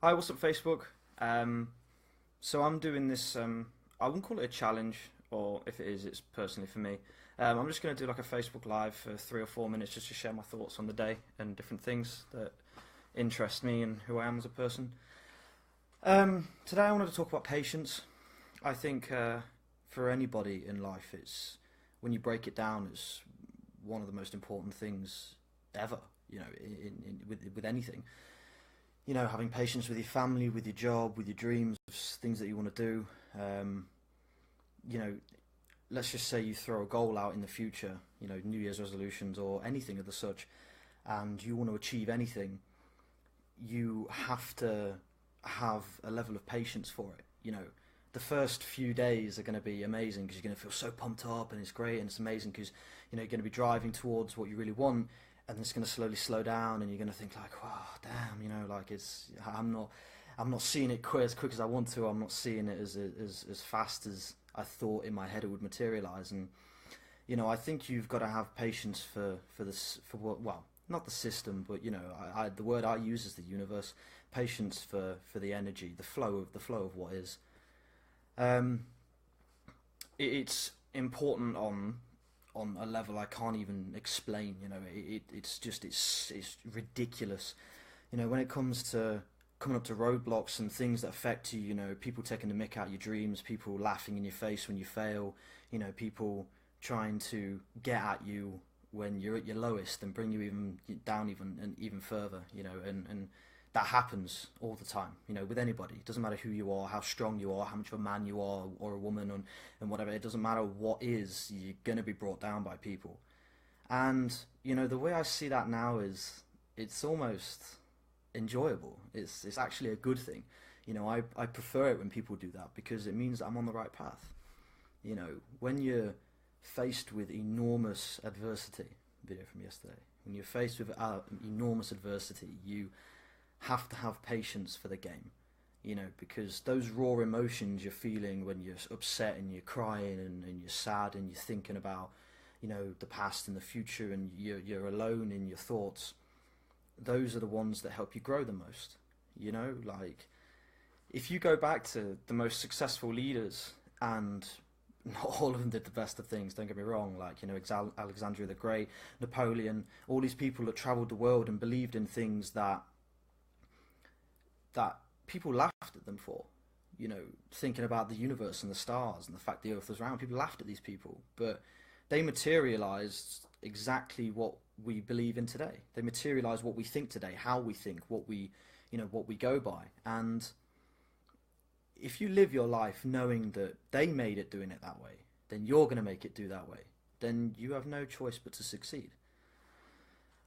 Hi, what's up, Facebook? So I'm doing this. I wouldn't call it a challenge, or if it is, it's personally for me. I'm just going to do like a Facebook Live for 3 or 4 minutes just to share my thoughts on the day and different things that interest me and who I am as a person. Today I wanted to talk about patience. I think for anybody in life, it's when you break it down, it's one of the most important things ever. With anything. Having patience with your family, with your job, with your dreams, things that you want to do. Um, you know, let's just say you throw a goal out in the future, New Year's resolutions or anything of the such, and you want to achieve anything, you have to have a level of patience for it. The first few days are going to be amazing because you're going to feel so pumped up and it's great and it's amazing because you're going to be driving towards what you really want, and it's going to slowly slow down and you're going to think like, wow, damn, like I'm not seeing it as quick as I want to. I'm not seeing it as fast as I thought in my head it would materialize. And I think you've got to have patience for this, for what, well, not the system, but the word I use is the universe. Patience for the energy, the flow of what is. Um, it's important on a level I can't even explain. It's ridiculous. When it comes to coming up to roadblocks and things that affect you. People taking the mick out of your dreams, people laughing in your face when you fail. People trying to get at you when you're at your lowest and bring you even down even further. And that happens all the time, with anybody. It doesn't matter who you are, how strong you are, how much of a man you are or a woman, and whatever. It doesn't matter what is, you're going to be brought down by people. And, the way I see that now is it's almost enjoyable. It's actually a good thing. I prefer it when people do that because it means that I'm on the right path. When you're faced with enormous adversity, video from yesterday, when you're faced with enormous adversity, you have to have patience for the game, because those raw emotions you're feeling when you're upset and you're crying and you're sad and you're thinking about, the past and the future, and you're alone in your thoughts, those are the ones that help you grow the most. Like, if you go back to the most successful leaders, and not all of them did the best of things, don't get me wrong, like, Alexander the Great, Napoleon, all these people that traveled the world and believed in things that people laughed at them for. Thinking about the universe and the stars and the fact the Earth was round, people laughed at these people, but they materialized exactly what we believe in today. They materialize what we think today, how we think, what we go by. And if you live your life knowing that they made it doing it that way, then you're going to make it do that way. Then you have no choice but to succeed.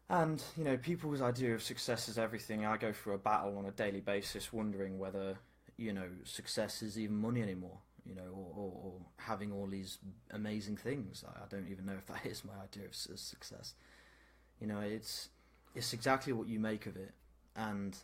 And, people's idea of success is everything. I go through a battle on a daily basis wondering whether, success is even money anymore, or having all these amazing things. I don't even know if that is my idea of success. It's exactly what you make of it. And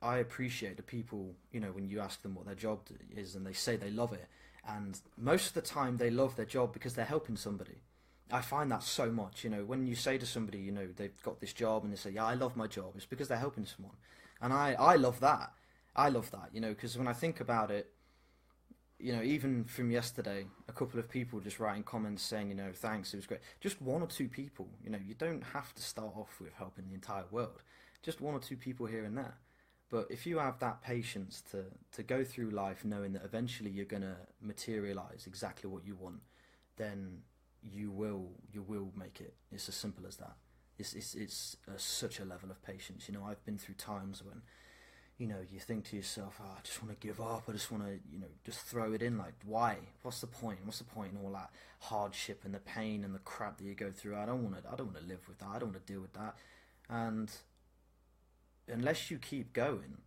I appreciate the people, when you ask them what their job is and they say they love it. And most of the time they love their job because they're helping somebody. I find that so much. When you say to somebody, they've got this job and they say, yeah, I love my job, it's because they're helping someone. And I love that. I love that, because when I think about it, even from yesterday, a couple of people just writing comments saying, thanks, it was great. Just one or two people, you don't have to start off with helping the entire world. Just one or two people here and there. But if you have that patience to go through life knowing that eventually you're going to materialize exactly what you want, then you will make it. It's as simple as that. It's such a level of patience. I've been through times when, you think to yourself, oh, I just want to give up. I just want to, just throw it in. Like, why? What's the point? What's the point in all that hardship and the pain and the crap that you go through? I don't want to live with that. I don't want to deal with that. And unless you keep going,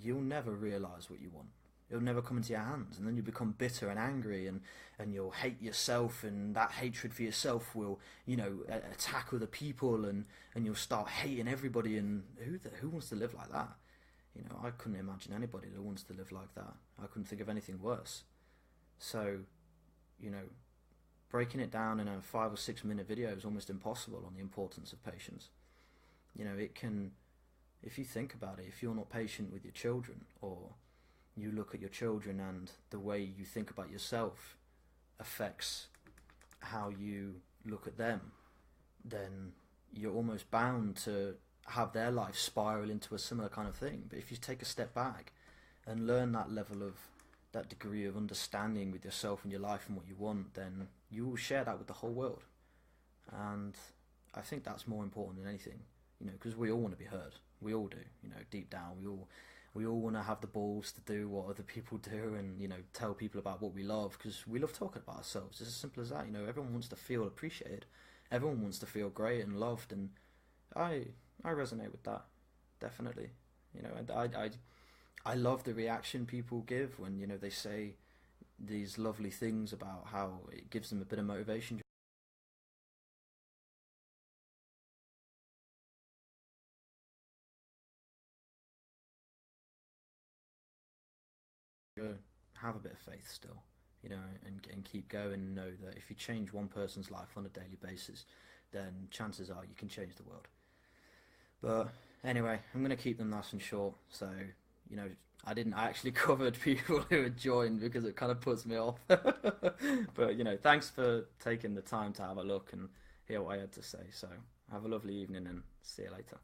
you'll never realize what you want. It'll never come into your hands, and then you become bitter and angry, and you'll hate yourself, and that hatred for yourself will, attack other people, and you'll start hating everybody. And who wants to live like that? I couldn't imagine anybody that wants to live like that. I couldn't think of anything worse. So, breaking it down in a 5 or 6 minute video is almost impossible on the importance of patience. It can if you think about it, if you're not patient with your children, or you look at your children and the way you think about yourself affects how you look at them, then you're almost bound to have their life spiral into a similar kind of thing. But if you take a step back and learn that level of, that degree of understanding with yourself and your life and what you want, then you will share that with the whole world. And I think that's more important than anything, because we all want to be heard. We all do, deep down. We all want to have the balls to do what other people do, and tell people about what we love, because we love talking about ourselves. It's as simple as that. Everyone wants to feel appreciated. Everyone wants to feel great and loved, and I resonate with that, definitely. And I love the reaction people give when they say these lovely things about how it gives them a bit of motivation. Have a bit of faith still, and keep going, and know that if you change one person's life on a daily basis, then chances are you can change the world. But anyway, I'm going to keep them nice and short. So, I actually covered people who had joined because it kind of puts me off. But, thanks for taking the time to have a look and hear what I had to say. So, have a lovely evening and see you later.